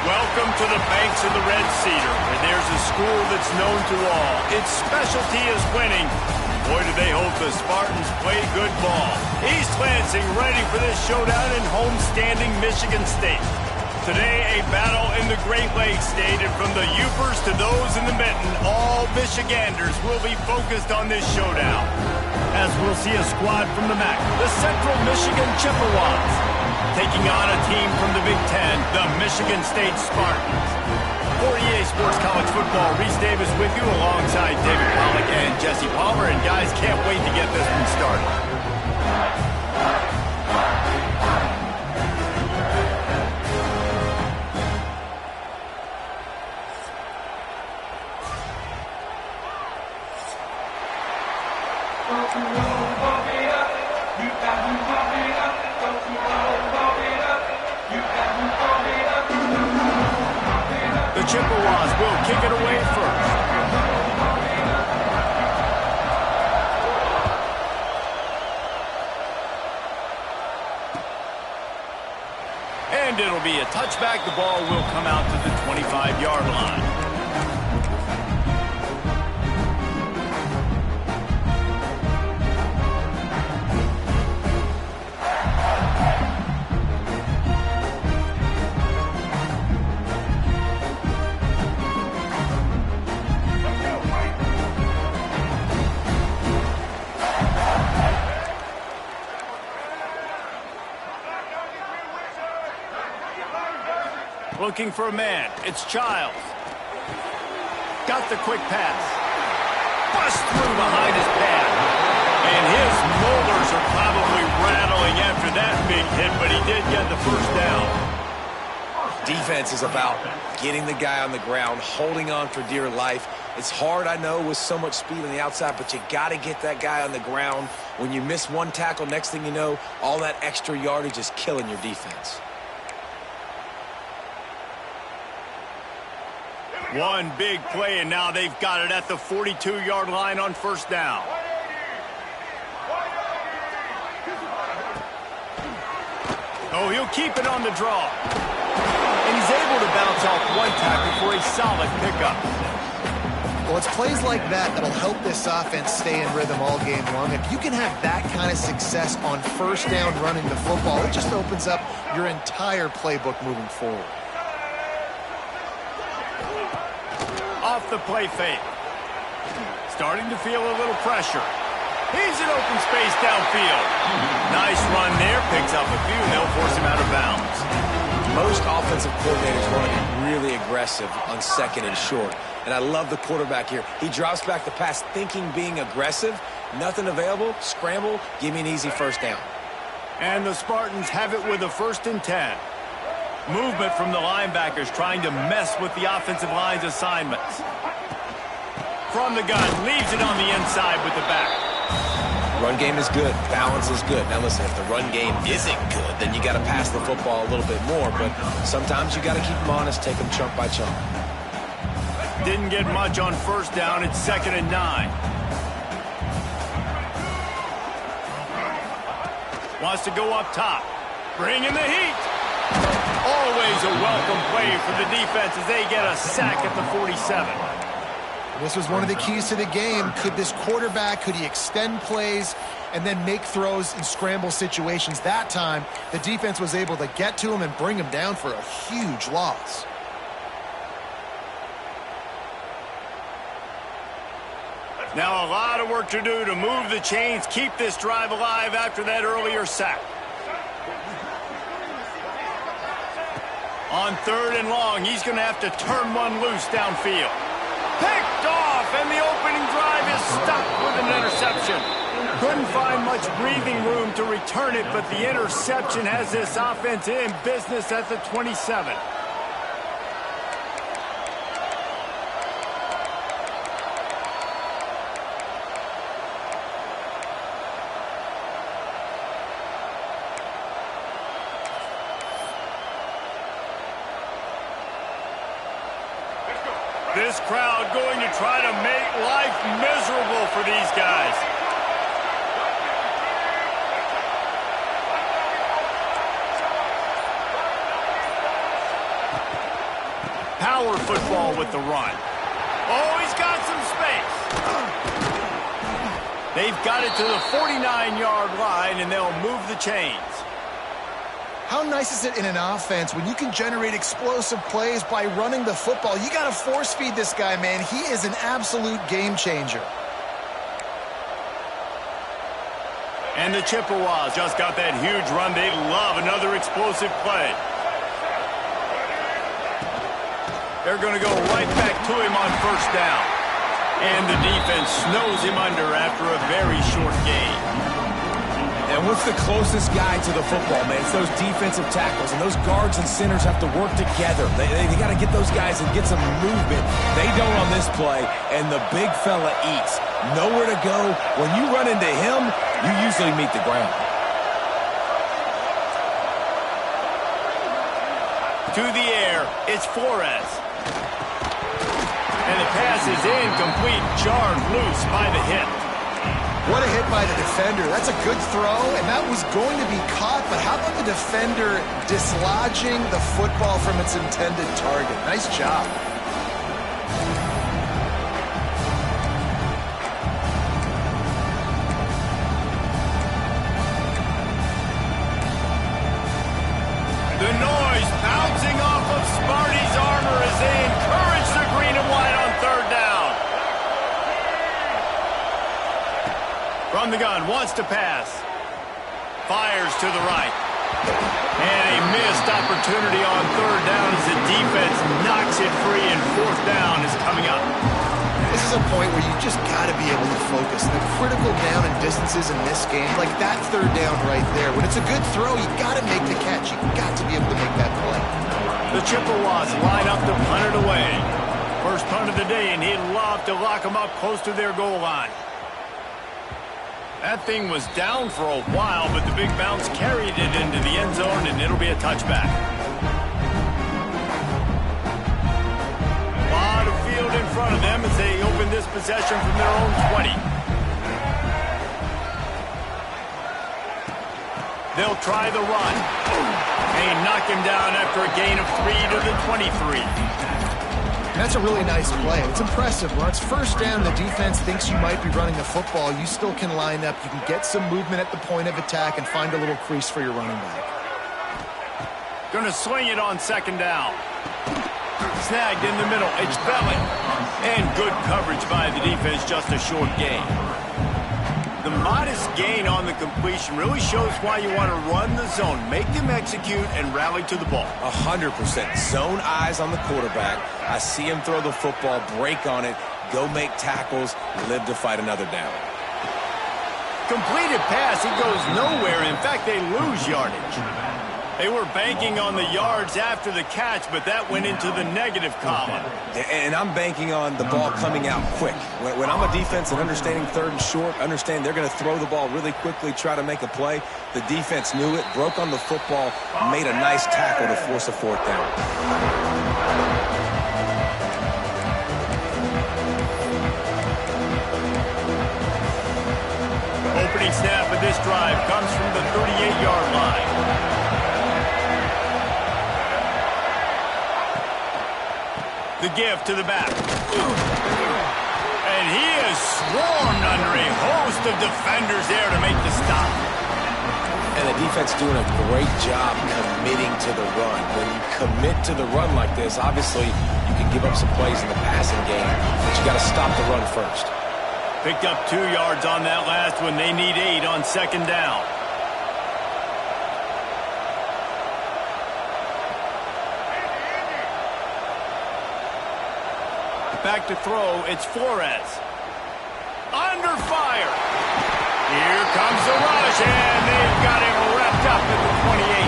Welcome to the banks of the Red Cedar, where there's a school that's known to all. Its specialty is winning. Boy, do they hope the Spartans play good ball. East Lansing ready for this showdown in homestanding Michigan State. Today, a battle in the Great Lakes State, and from the Upers to those in the Mitten, all Michiganders will be focused on this showdown. As we'll see a squad from the MAC, the Central Michigan Chippewas, taking on a team from the Big Ten, the Michigan State Spartans. For EA Sports College Football, Reese Davis with you alongside David Pollock and Jesse Palmer. And guys, can't wait to get this one started. The Chippewas will kick it away first. And it'll be a touchback. The ball will come out to the 25-yard line. Looking for a man. It's Childs. Got the quick pass. Bust through behind his pad. And his molars are probably rattling after that big hit, but he did get the first down. Defense is about getting the guy on the ground, holding on for dear life. It's hard, I know, with so much speed on the outside, but you got to get that guy on the ground. When you miss one tackle, next thing you know, all that extra yardage is killing your defense. One big play, and now they've got it at the 42-yard line on first down. Oh, he'll keep it on the draw. And he's able to bounce off one tackle for a solid pickup. Well, it's plays like that that'll help this offense stay in rhythm all game long. If you can have that kind of success on first down running the football, it just opens up your entire playbook moving forward. off the play fake. Starting to feel a little pressure. He's in open space downfield. Nice run there. Picks up a few, and they'll force him out of bounds. Most offensive coordinators want to be really aggressive on second and short. And I love the quarterback here. He drops back the pass thinking being aggressive. Nothing available. Scramble. Give me an easy first down. And the Spartans have it with a 1st and 10. Movement from the linebackers trying to mess with the offensive line's assignments. From the gun, leaves it on the inside with the back. Run game is good. Balance is good. Now listen, if the run game isn't good, then you got to pass the football a little bit more. But sometimes you got to keep them honest, take them chunk by chunk. Didn't get much on 1st down. It's 2nd and 9. Wants to go up top. Bring in the heat. Always a welcome play for the defense as they get a sack at the 47. This was one of the keys to the game. Could this quarterback, could he extend plays and then make throws in scramble situations? That time, the defense was able to get to him and bring him down for a huge loss. Now a lot of work to do to move the chains, keep this drive alive after that earlier sack. On 3rd and long, he's going to have to turn one loose downfield. Picked off, and the opening drive is stopped with an interception. Couldn't find much breathing room to return it, but the interception has this offense in business at the 27. This crowd going to try to make life miserable for these guys. Power football with the run. Oh, he's got some space. They've got it to the 49-yard line, and they'll move the chains. How nice is it in an offense when you can generate explosive plays by running the football? You got to force feed this guy, man. He is an absolute game changer. And the Chippewas just got that huge run. They love another explosive play. They're going to go right back to him on 1st down. And the defense snows him under after a very short gain. And what's the closest guy to the football, man? It's those defensive tackles, and those guards and centers have to work together. They got to get those guys and get some movement. They don't on this play, and the big fella eats. Nowhere to go. When you run into him, you usually meet the ground. To the air, it's Flores. And the pass is incomplete, jarred loose by the hit. What a hit by the defender. That's a good throw, and that was going to be caught, but how about the defender dislodging the football from its intended target? Nice job. The noise bouncing off of Sparty's armor as they encourage the green and white on 3rd down. From the gun, wants to pass. Fires to the right. And a missed opportunity on 3rd down as the defense knocks it free, and 4th down is coming up. This is a point where you just got to be able to focus. The critical down and distances in this game, like that 3rd down right there. When it's a good throw, you got to make the catch. You got to be able to make that play. The Chippewas line up to punt it away. First punt of the day, and he'd love to lock them up close to their goal line. That thing was down for a while, but the big bounce carried it into the end zone, and it'll be a touchback. A lot of field in front of them as they open this possession from their own 20. They'll try the run. They knock him down after a gain of 3 to the 23. That's a really nice play. It's impressive. When it's 1st down, the defense thinks you might be running the football. You still can line up. You can get some movement at the point of attack and find a little crease for your running back. Going to swing it on 2nd down. Snagged in the middle. It's Belling. And good coverage by the defense, just a short gain. The modest gain on the completion really shows why you want to run the zone, make them execute, and rally to the ball. 100%. Zone eyes on the quarterback. I see him throw the football, break on it, go make tackles, live to fight another down. Completed pass, it goes nowhere. In fact, they lose yardage. They were banking on the yards after the catch, but that went into the negative column. And I'm banking on the ball coming out quick. When I'm a defense and understanding third and short, understand they're going to throw the ball really quickly, try to make a play. The defense knew it, broke on the football, made a nice tackle to force a fourth down. Opening snap of this drive comes from the 38-yard line. The give to the back. And he is swarmed under a host of defenders there to make the stop. And the defense doing a great job committing to the run. When you commit to the run like this, obviously you can give up some plays in the passing game, but you got to stop the run first. Picked up 2 yards on that last one. They need 8 on second down. Back to throw, it's Flores. Under fire. Here comes the rush, and they've got him wrapped up at the 28.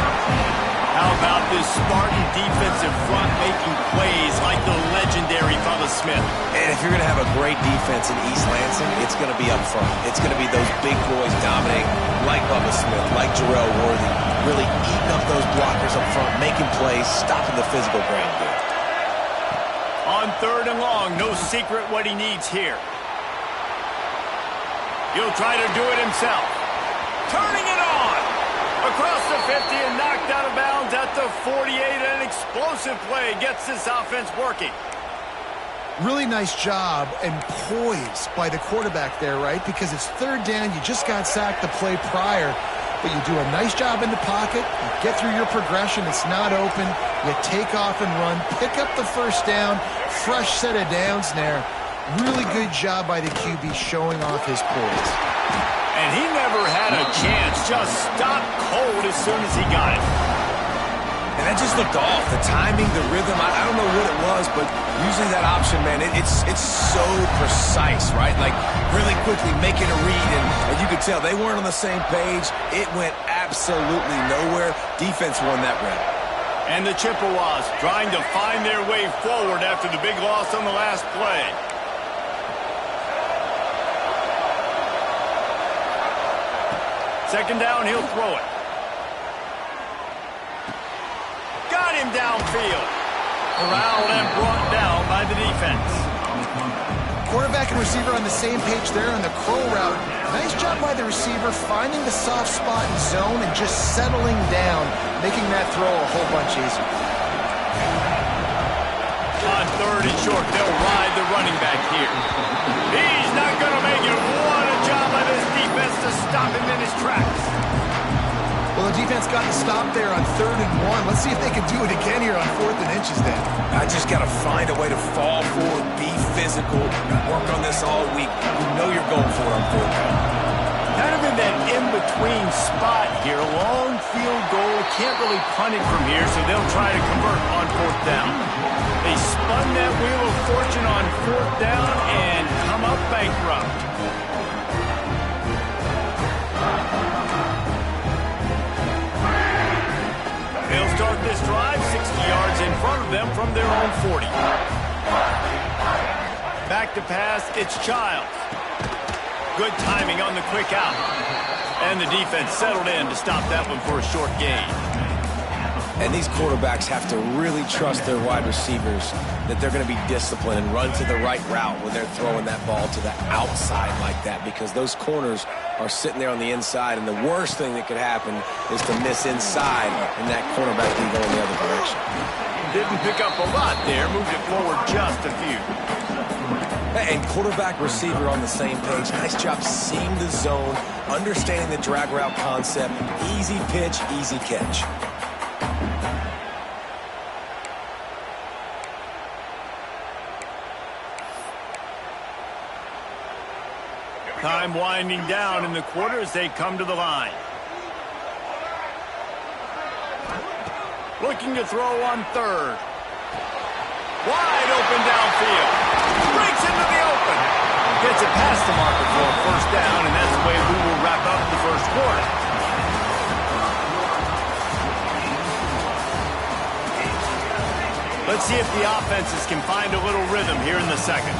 How about this Spartan defensive front making plays like the legendary Bubba Smith? And if you're going to have a great defense in East Lansing, it's going to be up front. It's going to be those big boys dominating like Bubba Smith, like Jarrell Worthy, really eating up those blockers up front, making plays, stopping the physical ground game. On third and long, no secret what he needs here. He'll try to do it himself. Turning it on. Across the 50 and knocked out of bounds at the 48. An explosive play gets this offense working. Really nice job and poise by the quarterback there, right? Because it's third down. You just got sacked the play prior. But you do a nice job in the pocket. You get through your progression. It's not open. You take off and run. Pick up the first down. Fresh set of downs there. Really good job by the QB showing off his poise. And he never had a chance. Just stopped cold as soon as he got it. And that just looked off. The timing, the rhythm, I don't know what it was, but usually that option, man, it's so precise, right? Like really quickly making a read, and you could tell they weren't on the same page. It went absolutely nowhere. Defense won that round. And the Chippewas trying to find their way forward after the big loss on the last play. Second down, he'll throw it. Got him downfield. Corralled and brought down by the defense. Quarterback and receiver on the same page there on the crow route. Nice job by the receiver finding the soft spot in zone and just settling down, making that throw a whole bunch easier. On third and short, they'll ride the running back here. He's not going to make it. What a job by this defense to stop him in his tracks. Well, the defense got the stop there on 3rd and 1. Let's see if they can do it again here on 4th and inches then. I just got to find a way to fall forward, be physical, work on this all week. You know you're going for it on 4th down. Kind of in that in-between spot here. Long field goal. Can't really punt it from here, so they'll try to convert on 4th down. They spun that wheel of fortune on 4th down and come up bankrupt. They'll start this drive 60 yards in front of them from their own 40. Back to pass, it's Childs. Good timing on the quick out. And the defense settled in to stop that one for a short gain. And these quarterbacks have to really trust their wide receivers that they're going to be disciplined and run to the right route when they're throwing that ball to the outside like that, because those corners are sitting there on the inside, and the worst thing that could happen is to miss inside and that cornerback can go in the other direction. Didn't pick up a lot there, moved it forward just a few. And quarterback receiver on the same page. Nice job seeing the zone, understanding the drag route concept. Easy pitch, easy catch. Time winding down in the quarter as they come to the line. Looking to throw on third. Wide open downfield. Breaks into the open. Gets it past the marker for a first down, and that's the way we will wrap up the first quarter. Let's see if the offenses can find a little rhythm here in the second.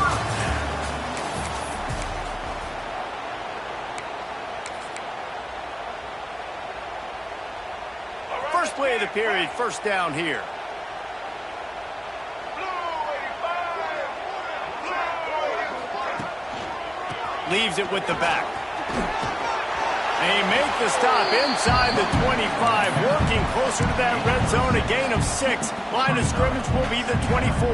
First play of the period, first down here. Leaves it with the back. They make the stop inside the 25, working closer to that red zone, a gain of 6. Line of scrimmage will be the 24.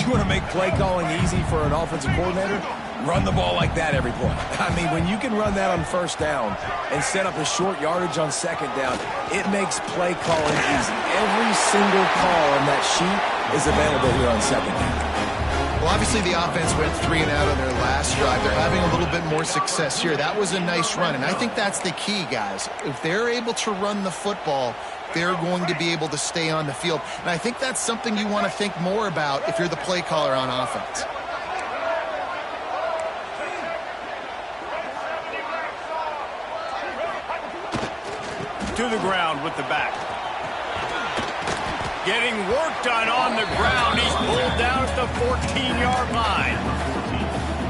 You want to make play calling easy for an offensive coordinator? Run the ball like that every play. I mean, when you can run that on first down and set up a short yardage on second down, it makes play calling easy. Every single call on that sheet is available here on second down. Well, obviously the offense went 3 and out on their last drive. They're having a little bit more success here. That was a nice run, and I think that's the key, guys. If they're able to run the football, they're going to be able to stay on the field. And I think that's something you want to think more about if you're the play caller on offense. To the ground with the back. Getting work done on the ground. He's pulled down at the 14-yard line.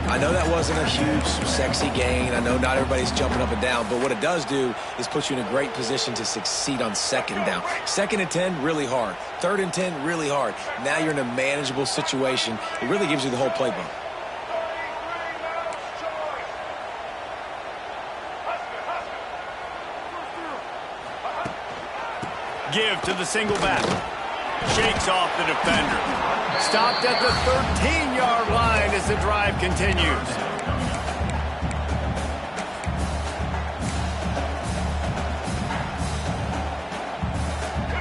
I know that wasn't a huge, sexy gain. I know not everybody's jumping up and down, but what it does do is put you in a great position to succeed on second down. Second and 10, really hard. Third and 10, really hard. Now you're in a manageable situation. It really gives you the whole playbook. Give to the single back. Shakes off the defender. Stopped at the 13-yard line as the drive continues.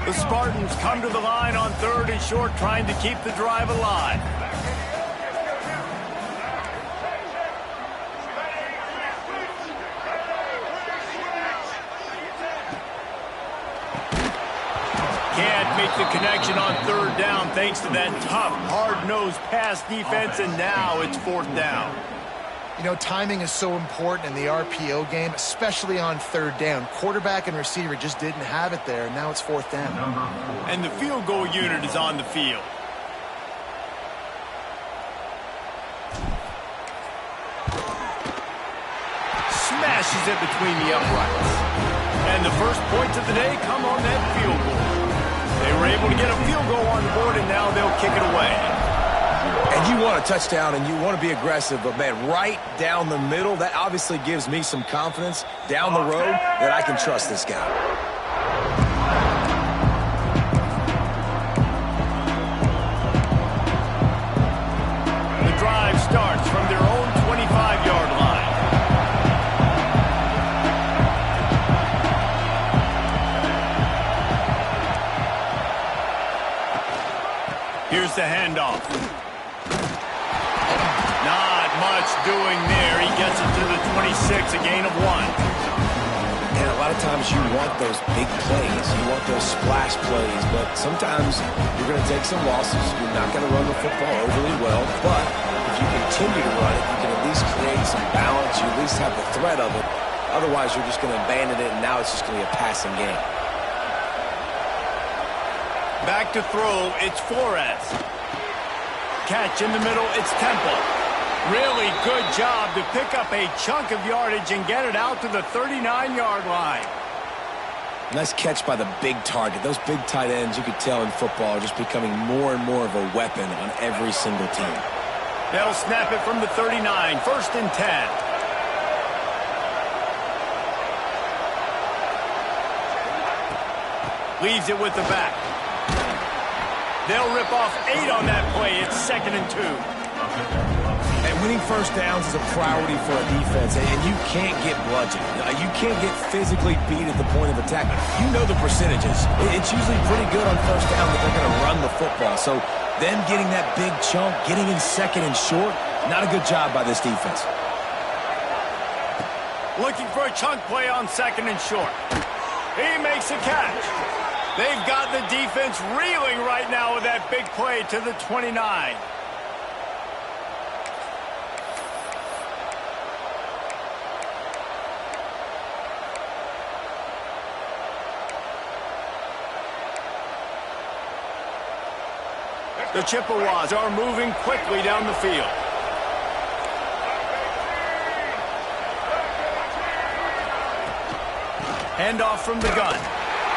The Spartans come to the line on 3rd and short, trying to keep the drive alive. Can't make the connection on 3rd down thanks to that tough, hard-nosed pass defense, and now it's 4th down. You know, timing is so important in the RPO game, especially on 3rd down. Quarterback and receiver just didn't have it there, and now it's 4th down. And the field goal unit is on the field. Smashes it between the uprights. And the first points of the day come on that field goal. They were able to get a field goal on the board, and now they'll kick it away. And you want a touchdown, and you want to be aggressive, but, man, right down the middle, that obviously gives me some confidence down the road that I can trust this guy. The drive starts from their own 25-yard line. Here's the handoff. Not much doing there. He gets it to the 26, a gain of 1. And a lot of times you want those big plays. You want those splash plays. But sometimes you're going to take some losses. You're not going to run the football overly well. But if you continue to run it, you can at least create some balance. You at least have the threat of it. Otherwise, you're just going to abandon it, and now it's just going to be a passing game. Back to throw, it's Flores. Catch in the middle, it's Temple. Really good job to pick up a chunk of yardage and get it out to the 39-yard line. Nice catch by the big target. Those big tight ends, you could tell in football, are just becoming more and more of a weapon on every single team. They'll snap it from the 39, 1st and 10. Leaves it with the back. They'll rip off 8 on that play. It's 2nd and 2. And winning first downs is a priority for a defense, and you can't get bludgeoned. You can't get physically beat at the point of attack. You know the percentages. It's usually pretty good on first down that they're going to run the football. So them getting that big chunk, getting in 2nd and short, not a good job by this defense. Looking for a chunk play on 2nd and short. He makes a catch. They've got the defense reeling right now with that big play to the 29. The Chippewas are moving quickly down the field. Handoff from the gun.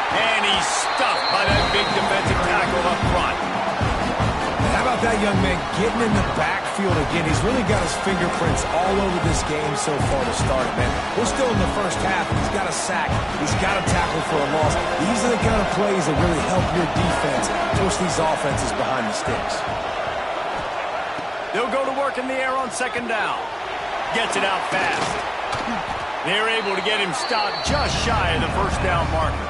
And he's stuffed by that big defensive tackle up front. How about that young man getting in the backfield again? He's really got his fingerprints all over this game so far to start it, man. We're still in the first half. He's got a sack. He's got a tackle for a loss. These are the kind of plays that really help your defense push these offenses behind the sticks. They'll go to work in the air on 2nd down. Gets it out fast. They're able to get him stopped just shy of the 1st down marker.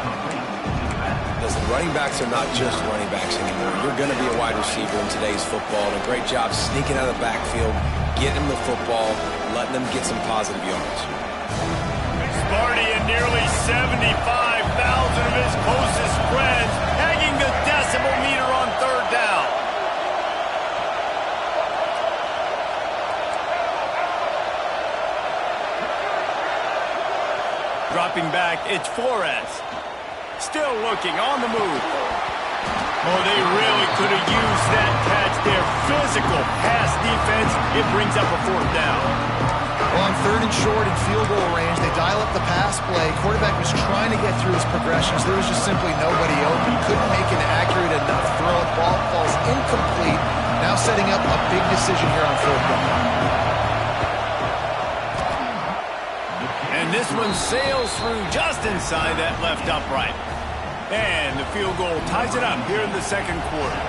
Listen, running backs are not just running backs anymore. You're going to be a wide receiver in today's football, and a great job sneaking out of the backfield, getting him the football, letting them get some positive yards. Sparty and nearly 75,000 of his closest friends hanging the decibel meter on 3rd down. Dropping back, it's Flores. Still looking, on the move. Oh, they really could have used that catch there. Physical pass defense. It brings up a 4th down. Well, on 3rd and short and field goal range, they dial up the pass play. Quarterback was trying to get through his progressions. There was just simply nobody open. Couldn't make an accurate enough throw. The ball falls incomplete. Now setting up a big decision here on 4th down. And this one sails through just inside that left upright. And the field goal ties it up here in the 2nd quarter.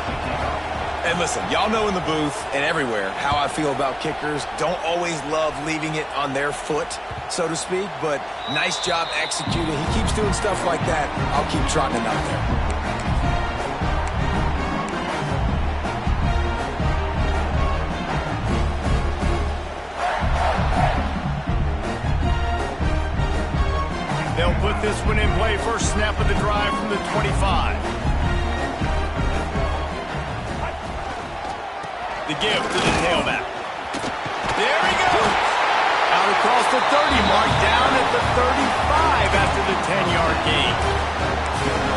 And listen, y'all know in the booth and everywhere how I feel about kickers. Don't always love leaving it on their foot, so to speak, but nice job executing. He keeps doing stuff like that. I'll keep trotting him out there. They'll put this one in play. First snap of the drive from the 25. The give to the tailback. There he goes. Out across the 30 mark, down at the 35 after the 10-yard gain.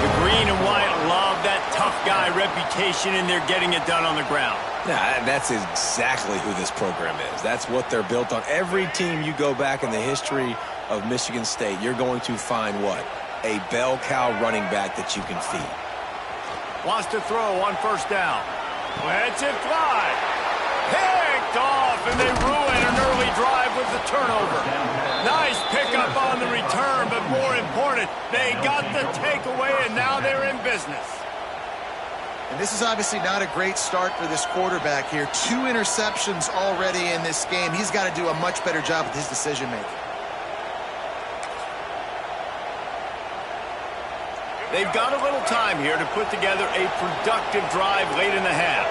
The green and white love that tough guy reputation, and they're getting it done on the ground. Yeah, that's exactly who this program is. That's what they're built on. Every team you go back in the history of Michigan State, you're going to find what? A bell cow running back that you can feed. Wants to throw on 1st down. Lets it fly. Picked off, and they ruin an early drive with the turnover. Nice pickup on the return, but more important, they got the takeaway, and now they're in business. And this is obviously not a great start for this quarterback here. 2 interceptions already in this game. He's got to do a much better job with his decision-making. They've got a little time here to put together a productive drive late in the half.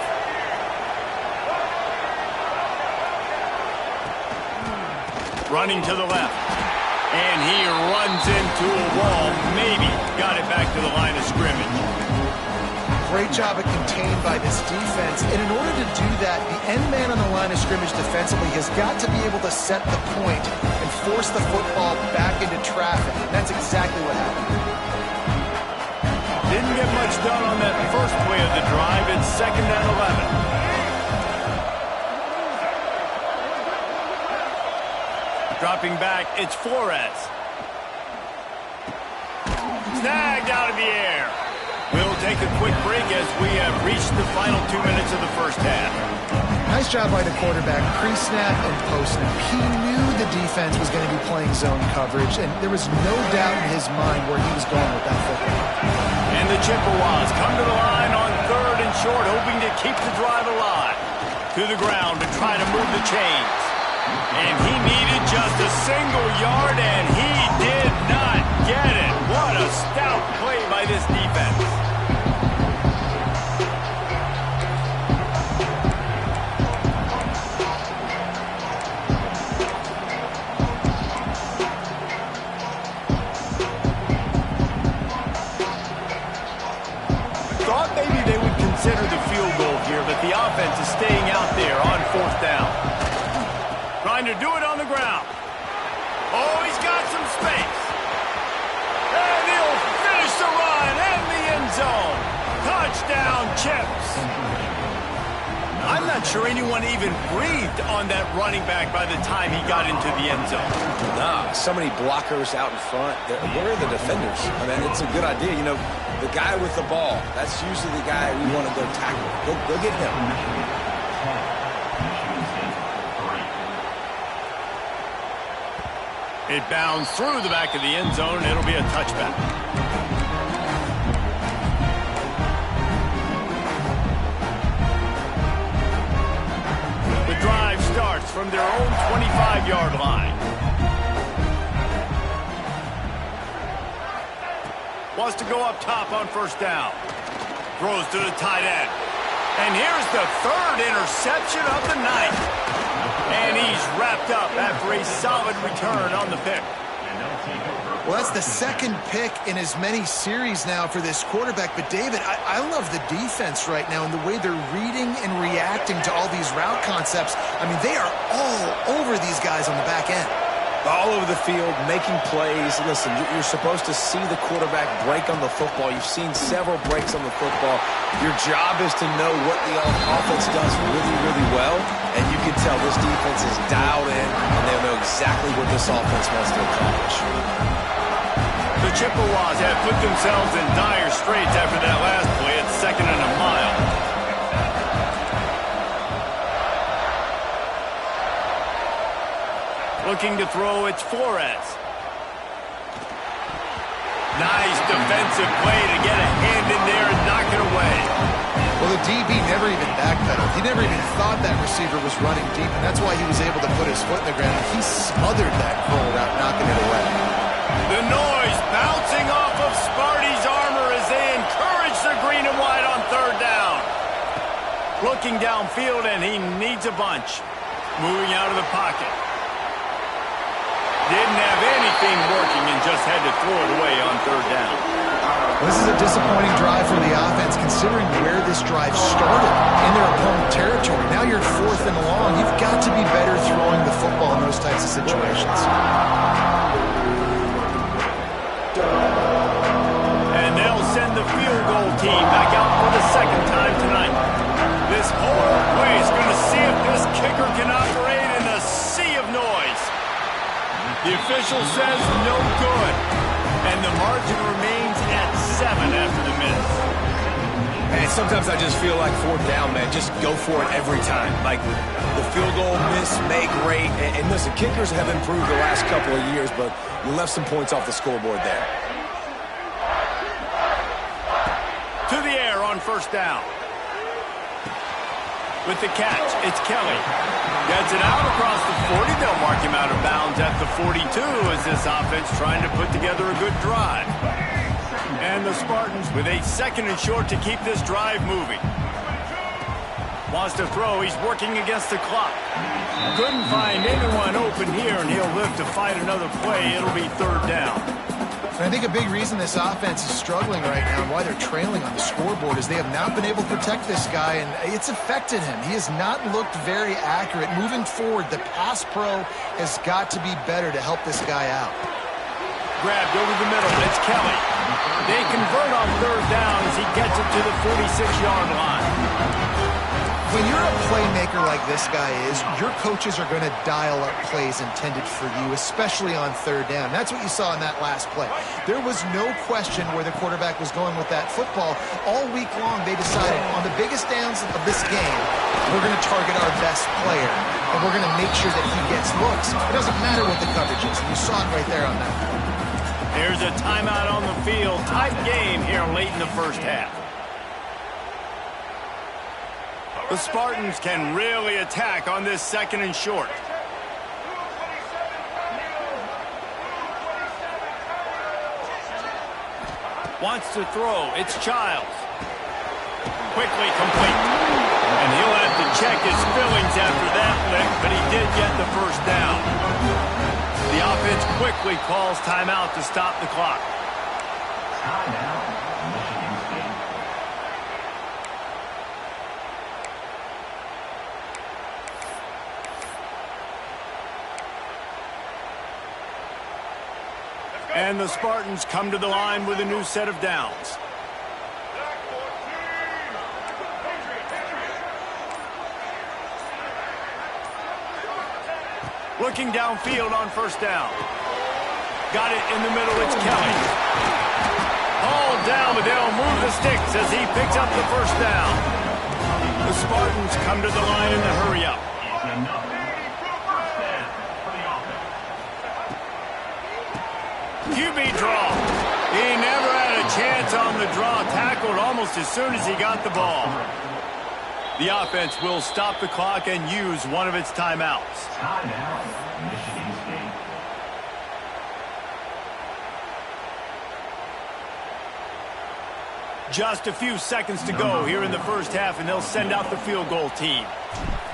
Running to the left. And he runs into a wall. Maybe got it back to the line of scrimmage. Great job of contained by this defense. And in order to do that, the end man on the line of scrimmage defensively has got to be able to set the point and force the football back into traffic. And that's exactly what happened. Didn't get much done on that first play of the drive. It's 2nd and 11. Dropping back, it's Flores. Snagged out of the air. We'll take a quick break as we have reached the final 2 minutes of the first half. Nice job by the quarterback, pre-snap and post-snap. He knew the defense was going to be playing zone coverage, and there was no doubt in his mind where he was going with that football. And the Chippewas come to the line on 3rd and short, hoping to keep the drive alive. To the ground to try to move the chains. And he needed just a single yard, and he did not get it. What a stout play by this defense. consider the field goal here, but the offense is staying out there on 4th down. Trying to do it on the ground. Oh, he's got some space. And he'll finish the run in the end zone. Touchdown, Chips. I'm not sure anyone even breathed on that running back by the time he got into the end zone. Nah, so many blockers out in front. Where are the defenders? I mean, it's a good idea. You know, the guy with the ball, that's usually the guy we want to go tackle. Go get him. It bounds through the back of the end zone. It'll be a touchback. The drive starts from their own 25-yard line. Wants to go up top on 1st down. Throws to the tight end. And here's the 3rd interception of the night. And he's wrapped up after a solid return on the pick. Well, that's the 2nd pick in as many series now for this quarterback. But, David, I love the defense right now and the way they're reading and reacting to all these route concepts. I mean, they are all over these guys on the back end. All over the field, making plays. Listen, you're supposed to see the quarterback break on the football. You've seen several breaks on the football. Your job is to know what the offense does really, really well. And you can tell this defense is dialed in, and they know exactly what this offense wants to accomplish. The Chippewas have put themselves in dire straits after that last play. It's 2nd and a mile. Looking to throw, it's Flores. Nice defensive play to get a hand in there and knock it away. Well, the DB never even backpedaled. He never even thought that receiver was running deep, and that's why he was able to put his foot in the ground. He smothered that curl route, knocking it away. The noise bouncing off of Sparty's armor as they encourage the green and white on 3rd down. Looking downfield, and he needs a bunch. Moving out of the pocket. Didn't have anything working and just had to throw it away on 3rd down. This is a disappointing drive for the offense, considering where this drive started, in their opponent territory. Now you're 4th and long. You've got to be better throwing the football in those types of situations. And they'll send the field goal team back out for the 2nd time tonight. This whole play is going to see if this kicker can operate in a sea of noise. The official says no good, and the margin remains at 7 after the miss. And sometimes I just feel like 4th down, man. Just go for it every time. Like the field goal miss, make great. And listen, kickers have improved the last couple of years, but you left some points off the scoreboard there. To the air on 1st down. With the catch, it's Kelly. Gets it out across the 40. They'll mark him out of bounds at the 42 as this offense trying to put together a good drive. And the Spartans with a 2nd and short to keep this drive moving. Wants to throw. He's working against the clock. Couldn't find anyone open here, and he'll live to fight another play. It'll be 3rd down. And I think a big reason this offense is struggling right now and why they're trailing on the scoreboard is they have not been able to protect this guy, and it's affected him. He has not looked very accurate. Moving forward, the pass pro has got to be better to help this guy out. Grabbed over the middle. It's Kelly. They convert on 3rd down as he gets it to the 46-yard line. When you're a playmaker like this guy is, your coaches are going to dial up plays intended for you, especially on 3rd down. That's what you saw in that last play. There was no question where the quarterback was going with that football. All week long, they decided on the biggest downs of this game, we're going to target our best player, and we're going to make sure that he gets looks. It doesn't matter what the coverage is, and you saw it right there on that play. There's a timeout on the field. Tight game here late in the 1st half. The Spartans can really attack on this 2nd and short. Wants to throw. It's Childs. Quickly complete. And he'll have to check his fillings after that lick, but he did get the 1st down. The offense quickly calls timeout to stop the clock. And the Spartans come to the line with a new set of downs. Looking downfield on first down. Got it in the middle, it's Kelly. Hauled down, but they'll move the sticks as he picks up the first down. The Spartans come to the line in the hurry-up. QB draw. He never had a chance on the draw. Tackled almost as soon as he got the ball. The offense will stop the clock and use one of its timeouts. Timeout, Michigan State. Just a few seconds to go here in the first half, and they'll send out the field goal team.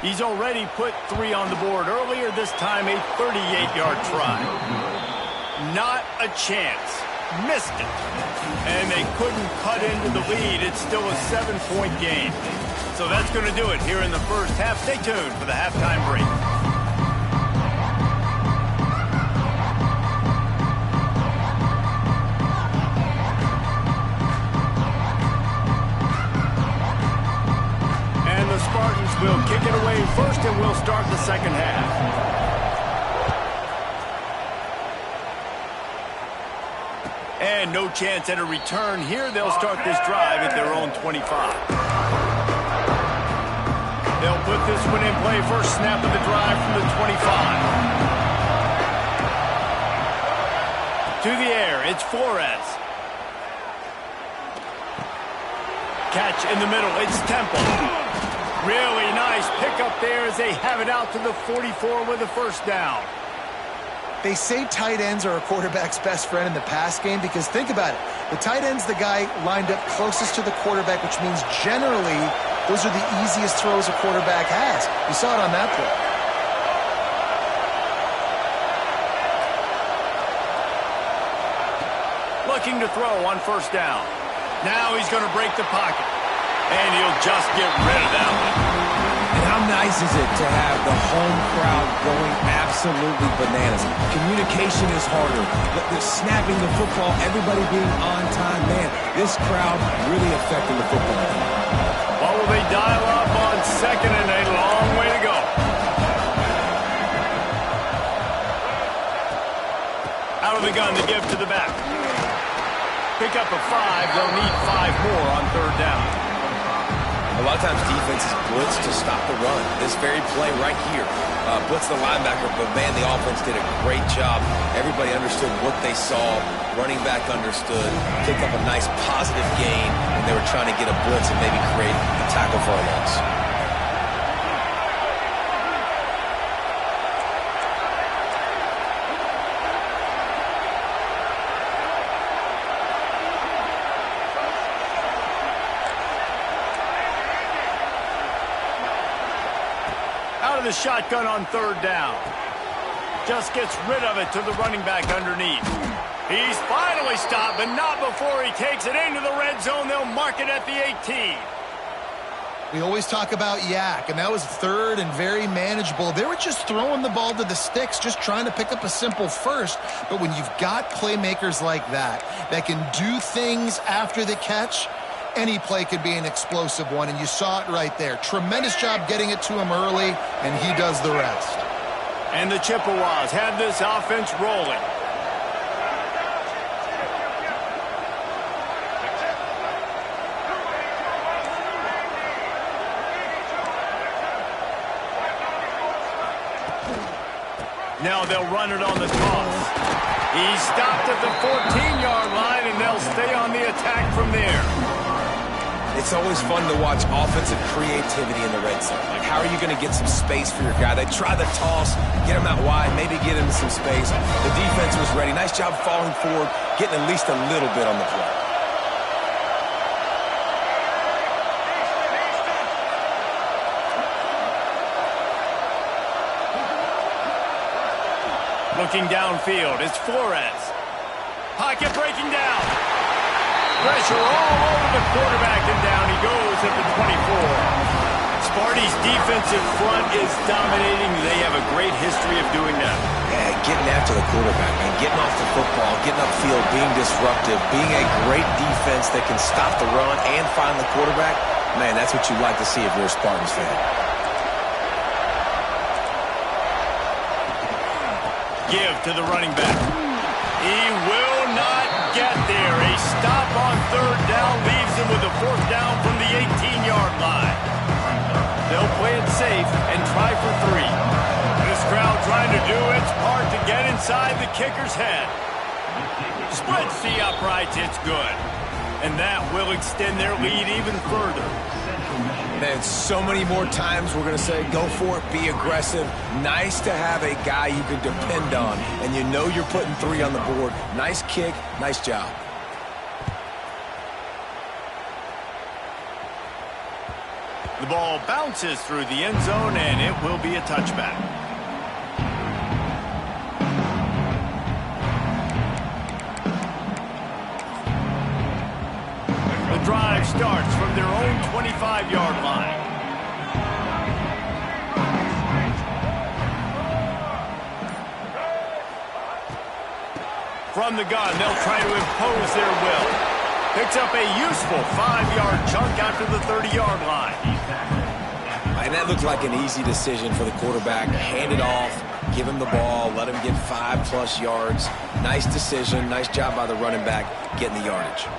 He's already put 3 on the board earlier, this time a 38-yard try. Not a chance. Missed it. And they couldn't cut into the lead. It's still a 7-point game. So that's going to do it here in the first half. Stay tuned for the halftime break. And the Spartans will kick it away first, and we'll start the second half. And no chance at a return here. They'll start this drive at their own 25. They'll put this one in play. First snap of the drive from the 25. To the air, it's Flores. Catch in the middle, it's Temple. Really nice pickup there as they have it out to the 44 with a first down. They say tight ends are a quarterback's best friend in the pass game because think about it. The tight end's the guy lined up closest to the quarterback, which means generally those are the easiest throws a quarterback has. You saw it on that play. Looking to throw on first down. Now he's going to break the pocket. And he'll just get rid of that one. And how nice is it to have the home crowd going absolutely bananas? Communication is harder. The snapping the football, everybody being on time. Man, this crowd really affecting the football game. What will they dial up on second and a long way to go? Out of the gun to give to the back. Pick up a 5. They'll need 5 more on third down. A lot of times defenses blitz to stop the run. This very play right here, blitz the linebacker, but man, the offense did a great job. Everybody understood what they saw. Running back understood. Picked up a nice positive gain when they were trying to get a blitz and maybe create a tackle for a loss. The shotgun on third down. Just gets rid of it to the running back underneath. He's finally stopped, but not before he takes it into the red zone. They'll mark it at the 18. We always talk about yak, and that was third and very manageable. They were just throwing the ball to the sticks, just trying to pick up a simple first. But when you've got playmakers like that can do things after the catch, any play could be an explosive one, and you saw it right there. Tremendous job getting it to him early, and he does the rest. And the Chippewas have this offense rolling. Now they'll run it on the toss. He stopped at the 14-yard line, and they'll stay on the attack from there. It's always fun to watch offensive creativity in the red zone. Like, how are you going to get some space for your guy? They try the toss, get him out wide, maybe get him some space. The defense was ready. Nice job falling forward, getting at least a little bit on the play. Looking downfield, it's Flores. Pocket breaking down. Pressure all over the quarterback, and down he goes at the 24. Sparty's defense defensive front is dominating. They have a great history of doing that. Yeah, getting after the quarterback, man. Getting off the football, getting upfield, being disruptive, being a great defense that can stop the run and find the quarterback. Man, that's what you like to see if you're a Spartans fan. Give to the running back. He will not get there. A stop on third down leaves him with a fourth down from the 18-yard line. They'll play it safe and try for 3. This crowd trying to do its part to get inside the kicker's head. Splits the uprights. It's good. And that will extend their lead even further. And so many more times we're going to say, go for it, be aggressive. Nice to have a guy you can depend on, and you know you're putting 3 on the board. Nice kick, nice job. The ball bounces through the end zone, and it will be a touchback. The drive starts from their own 25-yard line. From the gun, they'll try to impose their will. Picks up a useful 5-yard chunk after the 30-yard line. And that looked like an easy decision for the quarterback. Hand it off, give him the ball, let him get 5+ yards. Nice decision, nice job by the running back getting the yardage.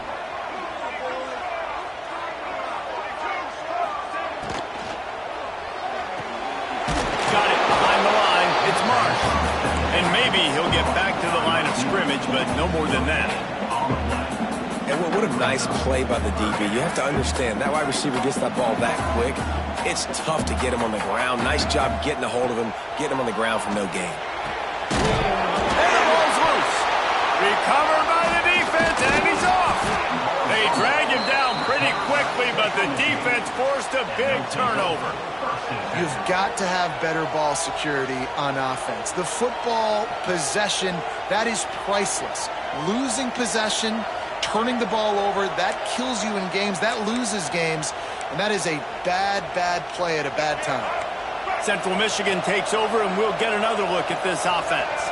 Got it behind the line. It's Marsh. And maybe he'll get back to the line of scrimmage, but no more than that. And what a nice play by the DB. You have to understand, that wide receiver gets that ball that quick. It's tough to get him on the ground. Nice job getting a hold of him, getting him on the ground for no gain. And the ball's loose. Recovered by the defense, and he's off. They drag him down pretty quickly, but the defense forced a big turnover. You've got to have better ball security on offense. The football possession, that is priceless. Losing possession, turning the ball over, that kills you in games, that loses games, and that is a bad, bad play at a bad time. Central Michigan takes over, and we'll get another look at this offense.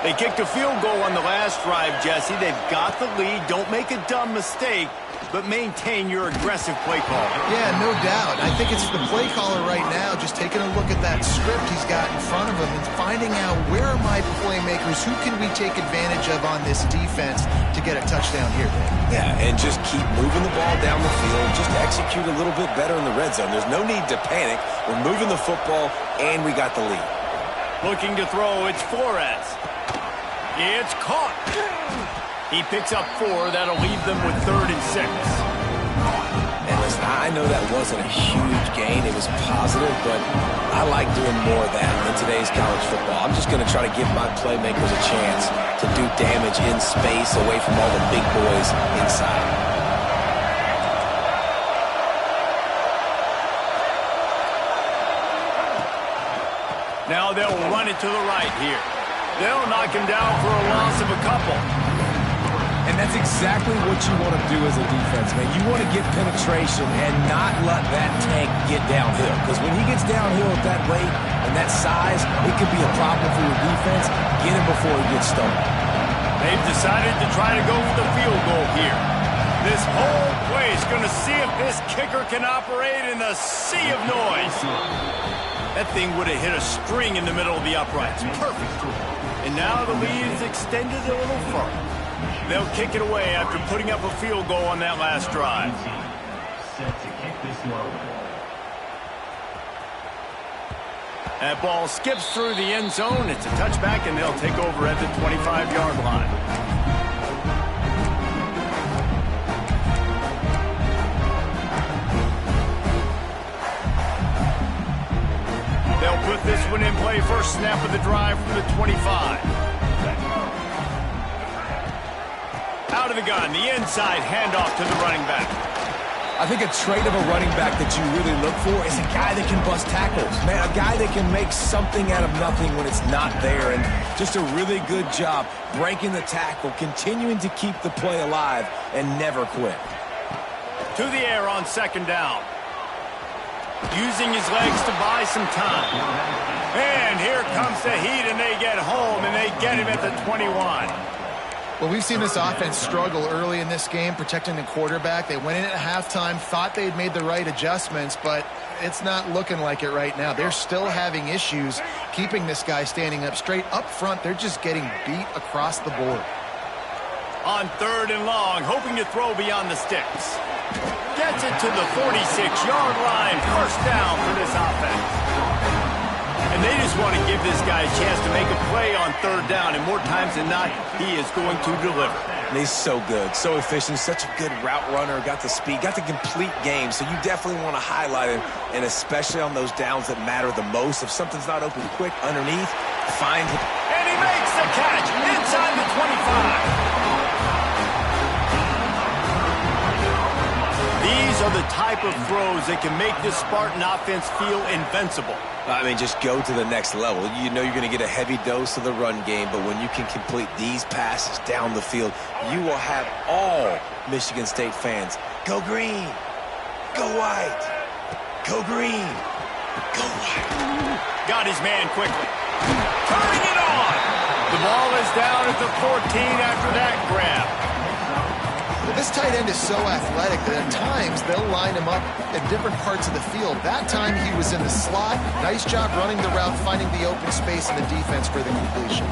They kicked a field goal on the last drive, Jesse. They've got the lead. Don't make a dumb mistake, but maintain your aggressive play call. Yeah, no doubt. I think it's the play caller right now just taking a look at that script he's got in front of him and finding out where are my playmakers, who can we take advantage of on this defense to get a touchdown here, Dave? Yeah, and just keep moving the ball down the field. Just execute a little bit better in the red zone. There's no need to panic. We're moving the football, and we got the lead. Looking to throw, it's Flores. It's caught. He picks up 4. That'll leave them with 3rd and 6. And listen, I know that wasn't a huge gain. It was positive, but I like doing more of that in today's college football. I'm just going to try to give my playmakers a chance to do damage in space away from all the big boys inside. Now they'll run it to the right here. They'll knock him down for a loss of a couple. And that's exactly what you want to do as a defense, man. You want to get penetration and not let that tank get downhill. Because when he gets downhill at that rate and that size, it could be a problem for your defense. Get him before he gets stoned. They've decided to try to go for the field goal here. This whole play is going to see if this kicker can operate in the sea of noise. That thing would have hit a string in the middle of the uprights. Perfect. And now the lead is extended a little further. They'll kick it away after putting up a field goal on that last drive. Set to kick this one. That ball skips through the end zone. It's a touchback, and they'll take over at the 25-yard line. They'll put this one in play first snap of the drive from the 25. Out of the gun, the inside handoff to the running back. I think a trait of a running back that you really look for is a guy that can bust tackles. Man, a guy that can make something out of nothing when it's not there. And just a really good job breaking the tackle, continuing to keep the play alive, and never quit. To the air on 2nd down. using his legs to buy some time. And here comes the heat, and they get home, and they get him at the 21. Well, we've seen this offense struggle early in this game, protecting the quarterback. They went in at halftime, thought they'd made the right adjustments, but it's not looking like it right now. They're still having issues keeping this guy standing up straight. Up front, they're just getting beat across the board. On 3rd and long, hoping to throw beyond the sticks. Gets it to the 46-yard line. First down for this offense. And they just want to give this guy a chance to make a play on 3rd down, and more times than not, he is going to deliver. And he's so good, so efficient, such a good route runner, got the speed, got the complete game, so you definitely want to highlight him, and especially on those downs that matter the most. If something's not open quick underneath, find him. And he makes the catch inside the 25. These are the type of throws that can make this Spartan offense feel invincible. I mean, just go to the next level. You know you're going to get a heavy dose of the run game, but when you can complete these passes down the field, you will have all Michigan State fans. Go green. Go white. Go green. Go white. Got his man quickly. Turning it on. The ball is down at the 14 after that grab. Well, this tight end is so athletic that at times they'll line him up at different parts of the field. That time he was in the slot. Nice job running the route, finding the open space in the defense for the completion.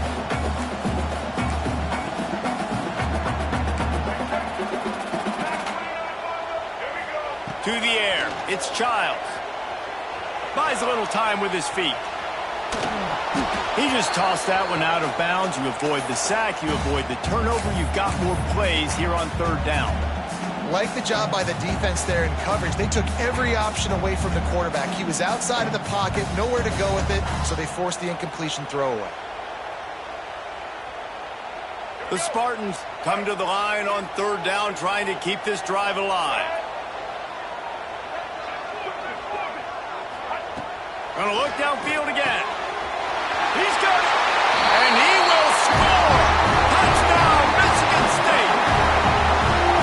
To the air, it's Childs. Buys a little time with his feet. He just tossed that one out of bounds. You avoid the sack, you avoid the turnover. You've got more plays here on 3rd down. Like the job by the defense there in coverage. They took every option away from the quarterback. He was outside of the pocket, nowhere to go with it, so they forced the incompletion throwaway. The Spartans come to the line on 3rd down, trying to keep this drive alive. Gonna look downfield again. He's got it, and he will score! Touchdown, Michigan State!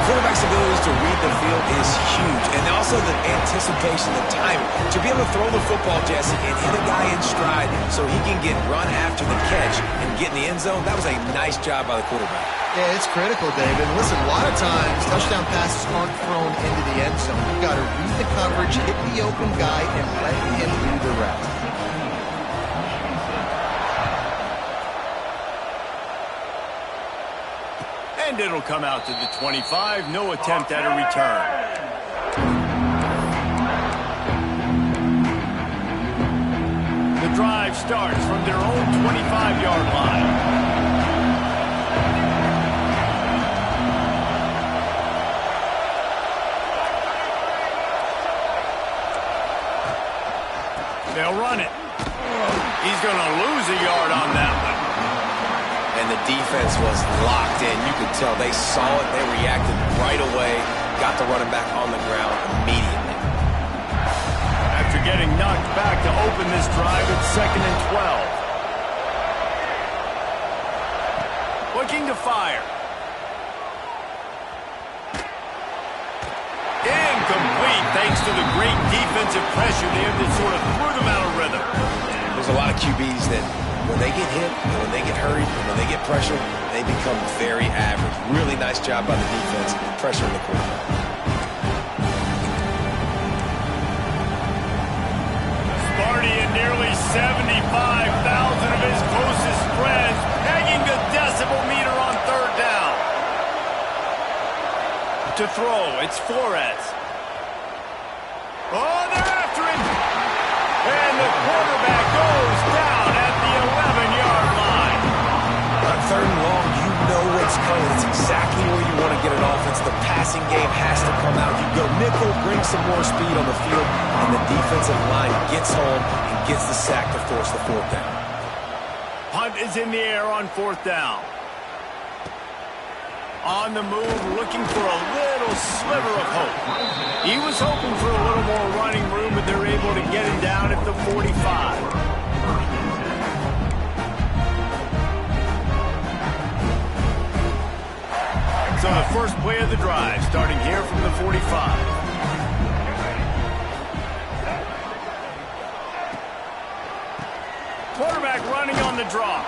Quarterback's ability to read the field is huge, and also the anticipation, the timing. To be able to throw the football, Jesse, and hit a guy in stride so he can get run after the catch and get in the end zone, that was a nice job by the quarterback. Yeah, it's critical, David. Listen, a lot of times, touchdown passes aren't thrown into the end zone. You've got to read the coverage, hit the open guy, and let him do the rest. And it'll come out to the 25. No attempt at a return. The drive starts from their own 25-yard line. They'll run it. He's going to lose a yard on that one. And the defense was locked in. You could tell they saw it. They reacted right away. Got the running back on the ground immediately. After getting knocked back to open this drive, it's 2nd and 12. Looking to fire. Incomplete, thanks to the great defensive pressure there that sort of threw them out of rhythm. There's a lot of QBs that when they get hit, and when they get hurried, and when they get pressured, they become very average. Really nice job by the defense, pressuring the quarterback. Sparty in nearly 75,000 of his closest friends, pegging the decibel meter on 3rd down. To throw, it's Flores. Oh, they're after him! And the quarterback goes down at the 11-yard line. On 3rd and long, you know what's coming. It's exactly where you want to get an offense. The passing game has to come out. You go nickel, bring some more speed on the field, and the defensive line gets home and gets the sack to force the 4th down. Punt is in the air on 4th down. On the move, looking for a little sliver of hope. He was hoping for a little more running room, but they're able to get him down at the 45. So the first play of the drive, starting here from the 45. on the draw.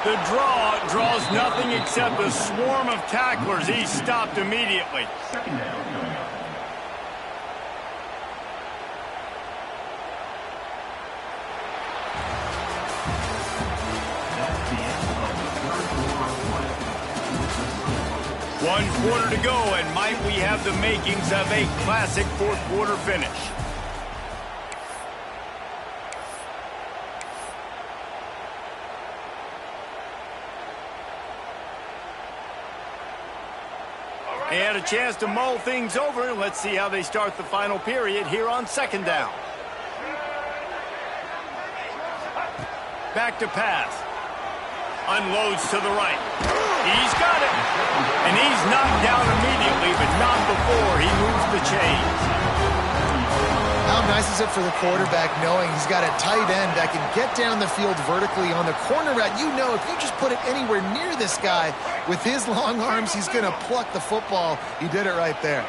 The draw draws nothing except a swarm of tacklers. He's stopped immediately. Second down coming up. That's the end of the third quarter. 1 quarter to go, and might we have the makings of a classic fourth quarter finish. And a chance to mull things over. Let's see how they start the final period here on second down. Back to pass. Unloads to the right. He's got it. And he's knocked down immediately, but not before he moves the chains. How nice is it for the quarterback knowing he's got a tight end that can get down the field vertically on the corner route? You know, if you just put it anywhere near this guy with his long arms, he's going to pluck the football. He did it right there.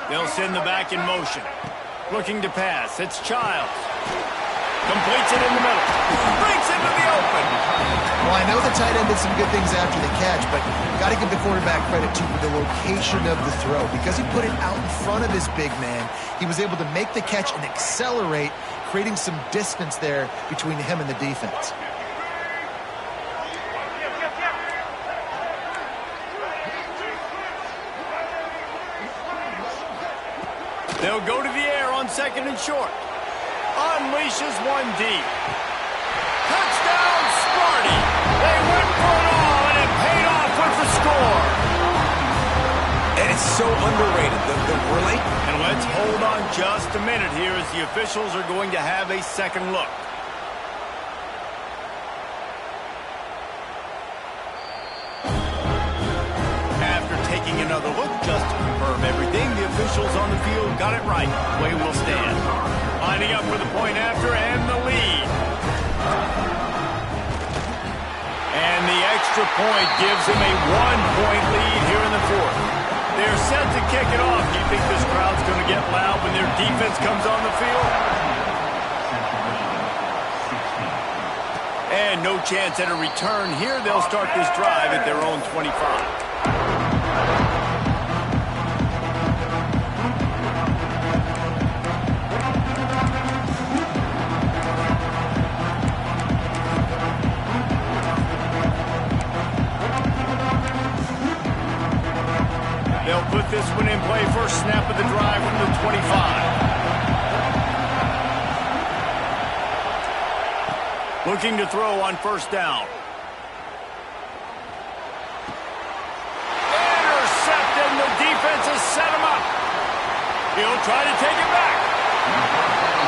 They'll send the back in motion. Looking to pass. It's Childs. Completes it in the middle. Breaks into the open. Well, I know the tight end did some good things after the catch, but got to give the quarterback credit, too, for the location of the throw. Because he put it out in front of his big man, he was able to make the catch and accelerate, creating some distance there between him and the defense. They'll go to the air on second and short. Unleashes one deep. Touchdown, Sparty! They went for it all, and it paid off with the score. And it's so underrated. The really... And let's hold on just a minute here as the officials are going to have a second look. After taking another look just to confirm everything, the officials on the field got it right. Play will stand. Lining up for the point after and the lead. And the extra point gives him a 1-point lead here in the fourth. They're set to kick it off. Do you think this crowd's going to get loud when their defense comes on the field? And no chance at a return here. They'll start this drive at their own 25. They'll put this one in play first snap of the drive from the 25. Looking to throw on first down. Intercepted, and the defense has set him up. He'll try to take it back.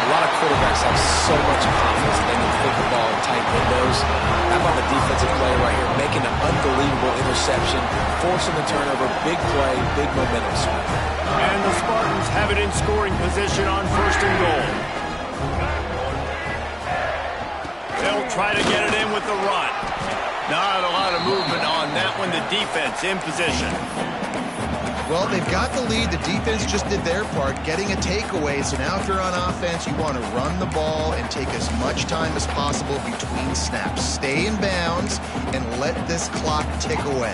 A lot of quarterbacks have so much confidence they can fit the ball in tight windows. How about the defensive player right here making an unbelievable interception, forcing the turnover, big play, big momentum swing. And the Spartans have it in scoring position on first and goal. They'll try to get it in with the run. Not a lot of movement on that one. The defense in position. Well, they've got the lead. The defense just did their part, getting a takeaway. So now if you're on offense, you want to run the ball and take as much time as possible between snaps. Stay in bounds and let this clock tick away.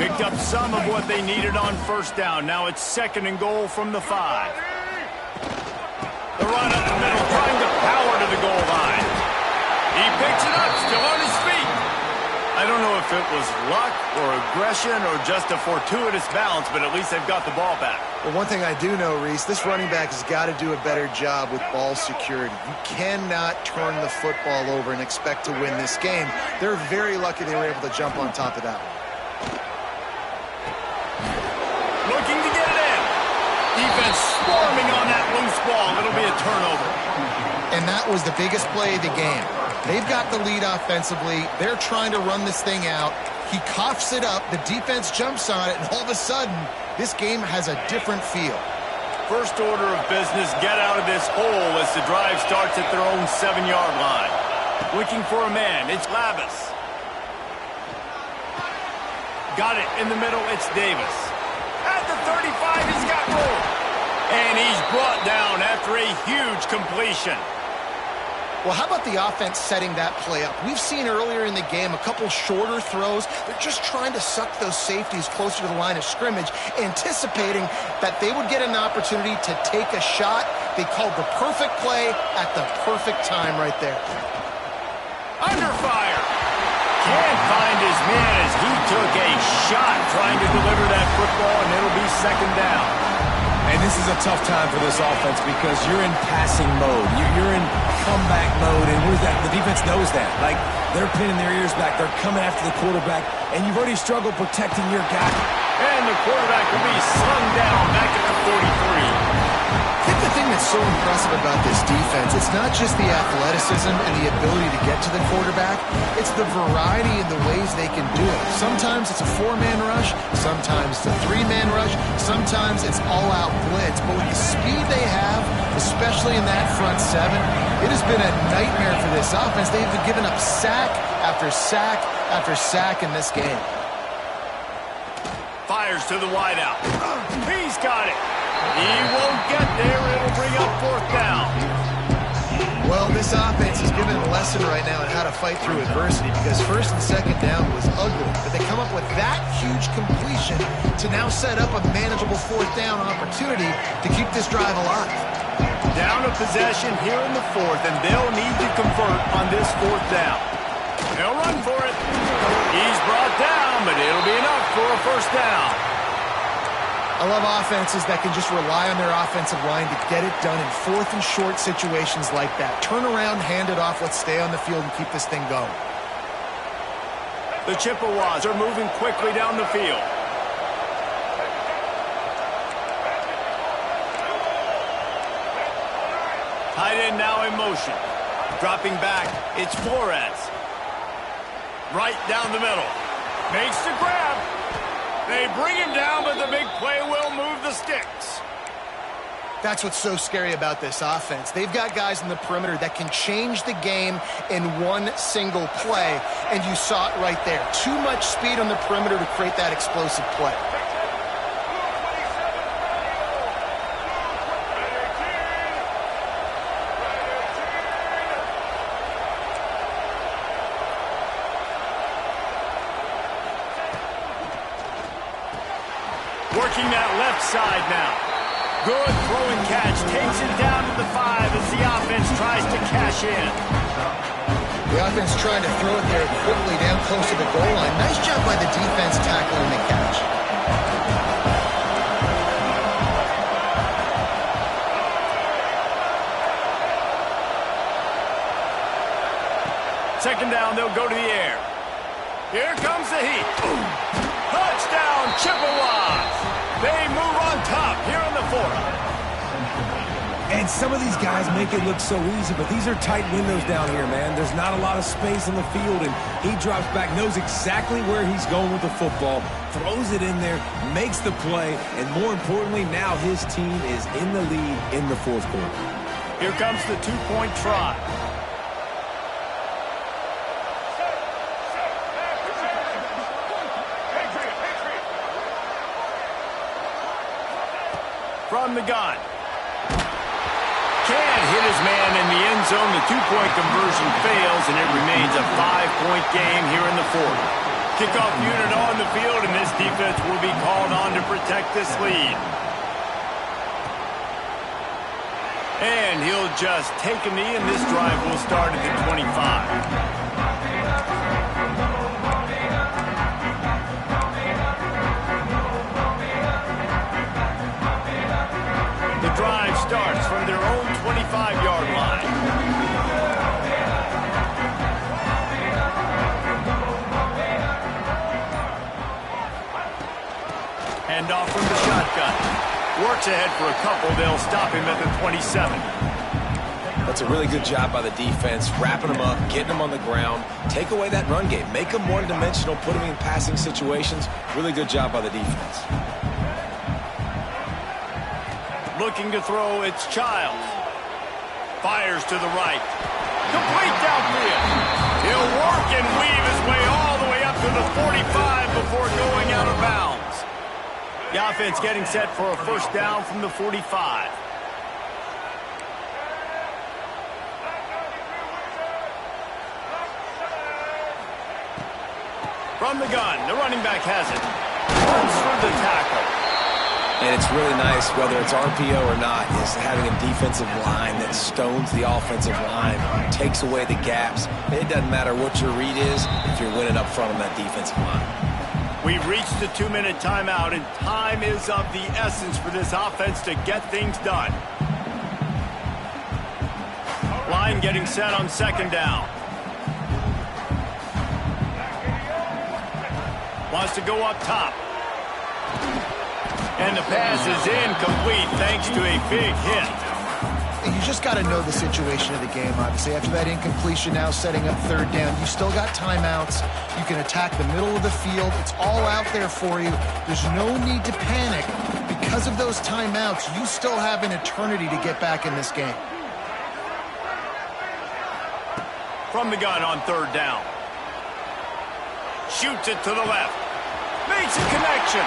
Picked up some of what they needed on first down. Now it's second and goal from the 5. The run up the middle, trying to power to the goal line. He picks it up, still on his feet. I don't know if it was luck or aggression or just a fortuitous bounce, but at least they've got the ball back. Well, one thing I do know, Reese, this running back has got to do a better job with ball security. You cannot turn the football over and expect to win this game. They're very lucky they were able to jump on top of that one. Looking to get it in. Defense swarming on that loose ball. It'll be a turnover. And that was the biggest play of the game. They've got the lead offensively. They're trying to run this thing out. He coughs it up. The defense jumps on it, and all of a sudden, this game has a different feel. First order of business, get out of this hole as the drive starts at their own 7-yard line. Looking for a man. It's Lavis. Got it in the middle. It's Davis. At the 35, he's got room. And he's brought down after a huge completion. Well, how about the offense setting that play up? We've seen earlier in the game a couple shorter throws. They're just trying to suck those safeties closer to the line of scrimmage, anticipating that they would get an opportunity to take a shot. They called the perfect play at the perfect time right there. Under fire. Can't find his man as he took a shot trying to deliver that football, and it'll be second down. And this is a tough time for this offense because you're in passing mode. You're in comeback mode, and the defense knows that. Like, they're pinning their ears back. They're coming after the quarterback, and you've already struggled protecting your guy. And the quarterback will be slung down back at the 43. I think the thing that's so impressive about this defense, it's not just the athleticism and the ability to get to the quarterback, it's the variety in the ways they can do it. Sometimes it's a 4-man rush, sometimes it's a 3-man rush, sometimes it's all-out blitz. But with the speed they have, especially in that front 7, it has been a nightmare for this offense. They've been giving up sack after sack after sack in this game. Fires to the wideout. He's got it. He won't get there. It'll bring up fourth down. Well, this offense is given a lesson right now on how to fight through adversity because first and second down was ugly, but they come up with that huge completion to now set up a manageable fourth down opportunity to keep this drive alive. Down a possession here in the fourth, and they'll need to convert on this fourth down. They'll run for it. He's brought down, but it'll be enough for a first down. I love offenses that can just rely on their offensive line to get it done in fourth and short situations like that. Turn around, hand it off, let's stay on the field and keep this thing going. The Chippewas are moving quickly down the field. Tight end now in motion. Dropping back, it's Flores. Right down the middle. Makes the grab. They bring him down, but the big play will move the sticks. That's what's so scary about this offense. They've got guys in the perimeter that can change the game in one single play, and you saw it right there. Too much speed on the perimeter to create that explosive play. Working that left side now. Good throw and catch. Takes it down to the 5 as the offense tries to cash in. The offense trying to throw it there quickly down close to the goal line. Nice job by the defense tackling the catch. Second down, they'll go to the air. Here comes the heat. Touchdown, Chippewas. They move on top here in the fourth. And some of these guys make it look so easy, but these are tight windows down here, man. There's not a lot of space on the field, and he drops back, knows exactly where he's going with the football, throws it in there, makes the play, and more importantly, now his team is in the lead in the fourth quarter. Here comes the two-point try. From the gun. Can't hit his man in the end zone. The two-point conversion fails, and it remains a 5-point game here in the fourth. Kickoff unit on the field, and this defense will be called on to protect this lead. And he'll just take a knee, and this drive will start at the 25. Drive starts from their own 25-yard line. Hand off from the shotgun. Works ahead for a couple. They'll stop him at the 27. That's a really good job by the defense, wrapping him up, getting him on the ground, take away that run game, make him one-dimensional, put him in passing situations. Really good job by the defense. Looking to throw, it's Childs. Fires to the right. Complete downfield. He'll work and weave his way all the way up to the 45 before going out of bounds. The offense getting set for a first down from the 45. From the gun, the running back has it. Runs through the tackle. And it's really nice, whether it's RPO or not, is having a defensive line that stones the offensive line, takes away the gaps. It doesn't matter what your read is if you're winning up front on that defensive line. We've reached the 2-minute timeout, and time is of the essence for this offense to get things done. Line getting set on second down. Wants to go up top. And the pass is incomplete thanks to a big hit. You just got to know the situation of the game, obviously. After that incompletion, now setting up third down, you still got timeouts. You can attack the middle of the field. It's all out there for you. There's no need to panic. Because of those timeouts, you still have an eternity to get back in this game. From the gun on third down. Shoots it to the left. Makes a connection.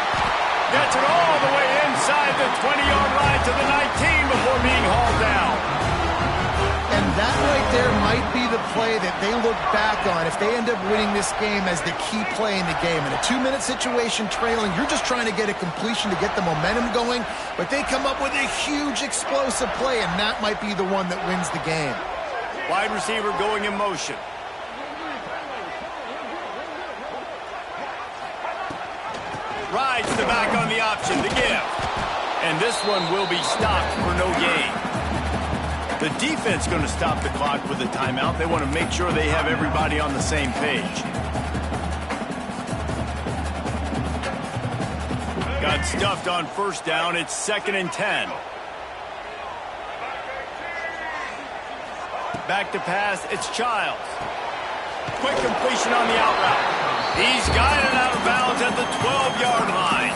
Gets it all the way inside the 20-yard line to the 19 before being hauled down. And that right there might be the play that they look back on if they end up winning this game as the key play in the game. In a 2-minute situation trailing, you're just trying to get a completion to get the momentum going, but they come up with a huge explosive play, and that might be the one that wins the game. Wide receiver going in motion. Rides the back on the option to give. And this one will be stopped for no gain. The defense going to stop the clock with a timeout. They want to make sure they have everybody on the same page. Got stuffed on first down. It's 2nd and 10. Back to pass. It's Childs. Quick completion on the out route. He's guided out of bounds at the 12-yard line.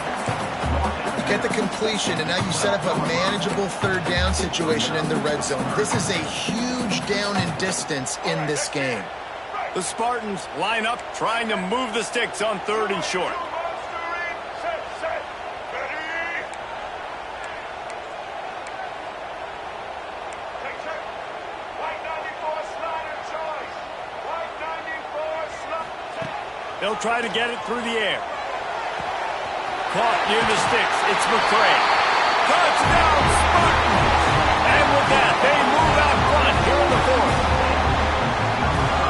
You get the completion, and now you set up a manageable third down situation in the red zone. This is a huge down in distance in this game. The Spartans line up, trying to move the sticks on 3rd and short. They'll try to get it through the air. Caught near the sticks. It's McCray. Touchdown, Spartans! And with that, they move out front here in the 4th.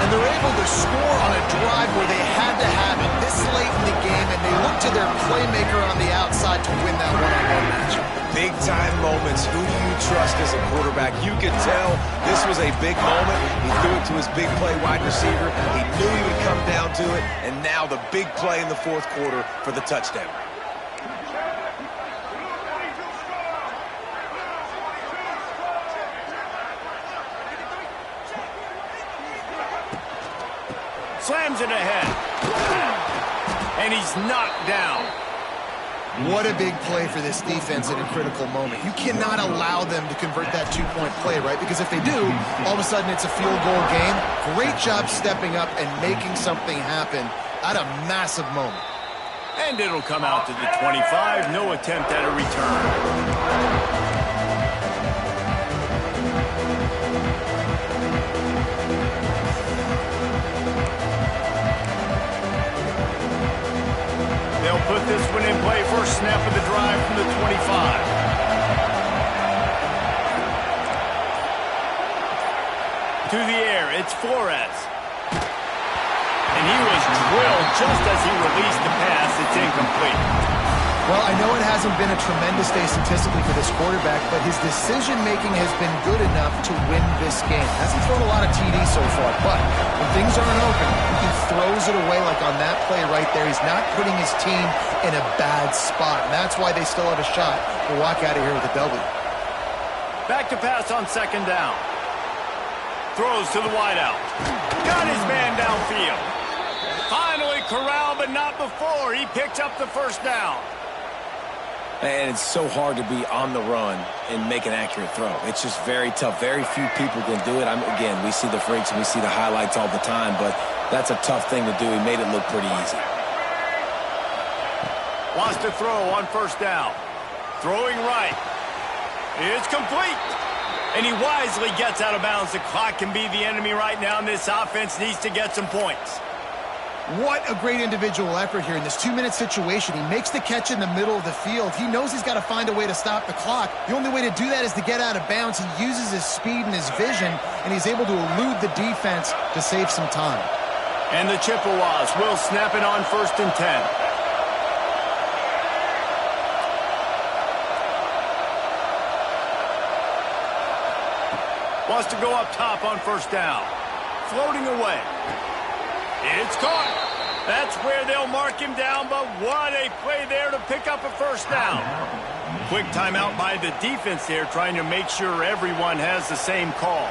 And they're able to score on a drive where they had to have it this late in the game, and they look to their playmaker on the outside to win that one-on-one matchup. Big-time moments. Who do you trust as a quarterback? You could tell this was a big moment. He threw it to his big play wide receiver. He knew he would come down to it, and now the big play in the 4th quarter for the touchdown. Slams it ahead. And he's knocked down. What a big play for this defense at a critical moment. You cannot allow them to convert that two-point play, right? Because if they do, all of a sudden it's a field goal game. Great job stepping up and making something happen at a massive moment. And it'll come out to the 25. No attempt at a return. They'll put this one in play. First snap of the drive from the 25. To the air, it's Flores. And he was drilled just as he released the pass. It's incomplete. Well, I know it hasn't been a tremendous day statistically for this quarterback, but his decision-making has been good enough to win this game. Hasn't thrown a lot of TDs so far, but when things aren't open, he throws it away like on that play right there. He's not putting his team in a bad spot, and that's why they still have a shot to walk out of here with a W. Back to pass on second down. Throws to the wideout. Got his man downfield. Finally corralled, but not before. He picked up the first down. And it's so hard to be on the run and make an accurate throw. It's just very tough. Very few people can do it. Again, we see the freaks and we see the highlights all the time, but that's a tough thing to do. He made it look pretty easy. Wants to throw on first down. Throwing right. It's complete. And he wisely gets out of bounds. The clock can be the enemy right now, and this offense needs to get some points. What a great individual effort here in this 2-minute situation. He makes the catch in the middle of the field. He knows he's got to find a way to stop the clock. The only way to do that is to get out of bounds. He uses his speed and his vision, and he's able to elude the defense to save some time. And the Chippewas will snap it on 1st and 10. Wants to go up top on 1st down. Floating away. It's caught. That's where they'll mark him down, but what a play there to pick up a 1st down. Quick timeout by the defense there, trying to make sure everyone has the same call.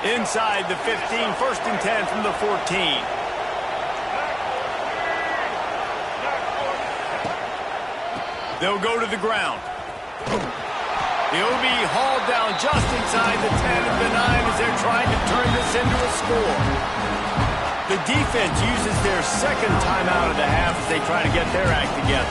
Inside the 15, 1st and 10 from the 14. They'll go to the ground. He'll be hauled down just inside the 10 of the 9 as they're trying to turn this into a score. The defense uses their 2nd timeout of the half as they try to get their act together.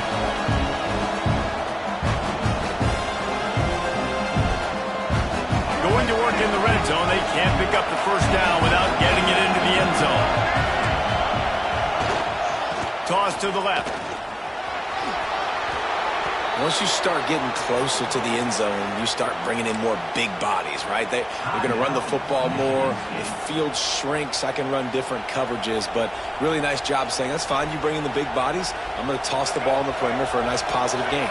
Going to work in the red zone. They can't pick up the 1st down without getting it into the end zone. Toss to the left. Once you start getting closer to the end zone, you start bringing in more big bodies, right? They're going to run the football more. If field shrinks, I can run different coverages, but really nice job saying, that's fine, you bring in the big bodies. I'm going to toss the ball in the perimeter for a nice positive gain.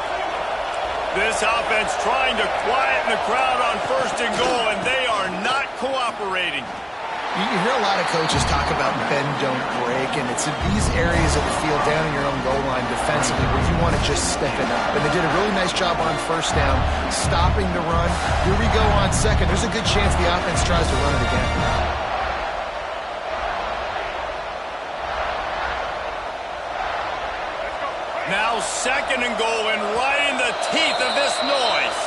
This offense trying to quieten the crowd on 1st and goal, and they are not cooperating. You hear a lot of coaches talk about bend, don't break, and it's in these areas of the field down in your own goal line defensively where you want to just stiffen up. And they did a really nice job on 1st down, stopping the run. Here we go on 2nd. There's a good chance the offense tries to run it again. Now 2nd and goal, and right in the teeth of this noise.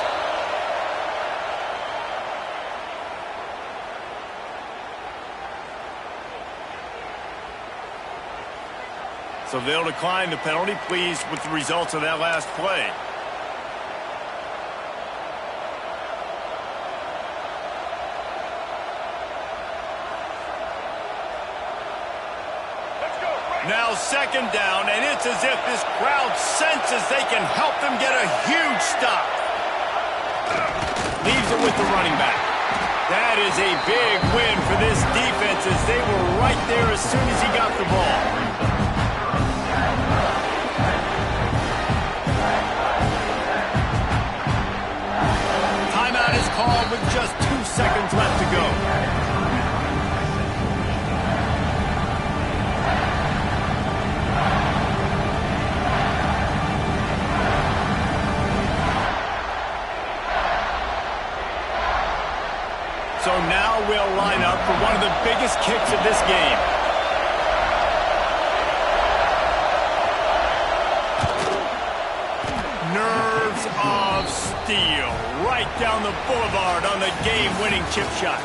So they'll decline the penalty, pleased with the results of that last play. Now 2nd down, and it's as if this crowd senses they can help them get a huge stop. Leaves it with the running back. That is a big win for this defense as they were right there as soon as he got the ball. Is called with just 2 seconds left to go. So now we'll line up for one of the biggest kicks of this game. Nerves of steel. Right down the boulevard on the game-winning chip shot.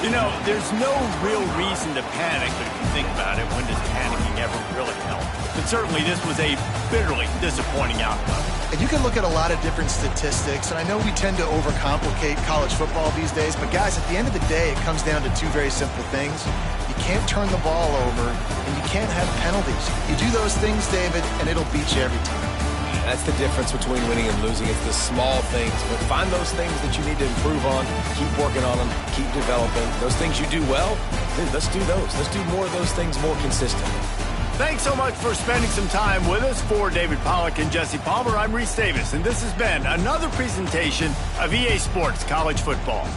You know, there's no real reason to panic, but if you think about it, when does panicking ever really help? But certainly this was a bitterly disappointing outcome. And you can look at a lot of different statistics, and I know we tend to overcomplicate college football these days, but guys, at the end of the day, it comes down to 2 very simple things. You can't turn the ball over, and you can't have penalties. You do those things, David, and it'll beat you every time. That's the difference between winning and losing. It's the small things, but find those things that you need to improve on, keep working on them, keep developing. Those things you do well, then let's do those. Let's do more of those things more consistently. Thanks so much for spending some time with us. For David Pollack and Jesse Palmer, I'm Reese Davis, and this has been another presentation of EA Sports College Football.